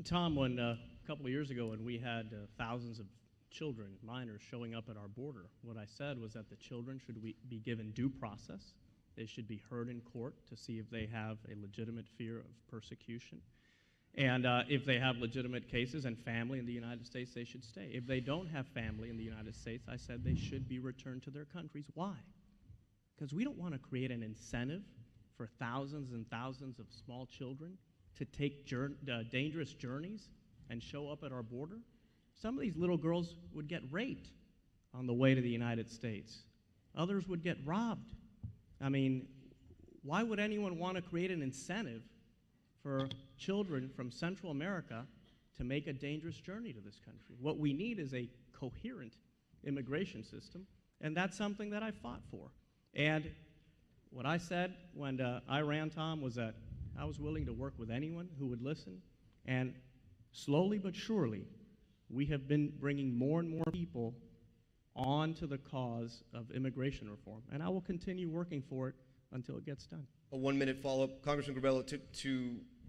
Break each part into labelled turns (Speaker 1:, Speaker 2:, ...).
Speaker 1: Tom, when a couple of years ago when we had thousands of children, minors, showing up at our border, what I said was that the children should be given due process. They should be heard in court to see if they have a legitimate fear of persecution. And if they have legitimate cases and family in the United States, they should stay. If they don't have family in the United States, I said they should be returned to their countries. Why? Because we don't want to create an incentive for thousands and thousands of small children to take dangerous journeys and show up at our border. Some of these little girls would get raped on the way to the United States. Others would get robbed. I mean, why would anyone want to create an incentive for children from Central America to make a dangerous journey to this country? What we need is a coherent immigration system, and that's something that I fought for. And what I said when I ran, Tom, was that I was willing to work with anyone who would listen, and slowly but surely, we have been bringing more and more people onto the cause of immigration reform, and I will continue working for it until it gets done.
Speaker 2: A 1-minute follow-up, Congressman Curbelo,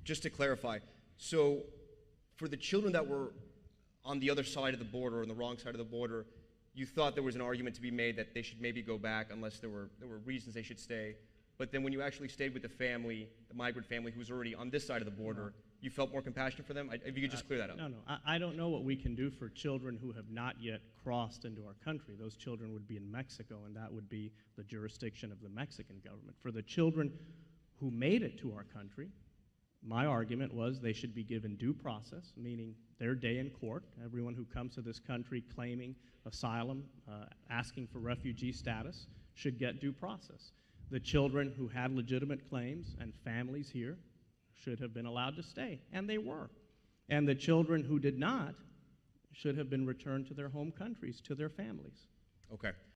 Speaker 2: just to clarify. So, for the children that were on the other side of the border, or on the wrong side of the border, you thought there was an argument to be made that they should maybe go back unless there were reasons they should stay. But then when you actually stayed with the family, the migrant family who was already on this side of the border, you felt more compassion for them? If you could just clear that up.
Speaker 1: No. I don't know what we can do for children who have not yet crossed into our country. Those children would be in Mexico, and that would be the jurisdiction of the Mexican government. For the children who made it to our country, my argument was they should be given due process, meaning their day in court. Everyone who comes to this country claiming asylum, asking for refugee status, should get due process. The children who had legitimate claims and families here should have been allowed to stay, and they were. And the children who did not should have been returned to their home countries, to their families.
Speaker 2: Okay.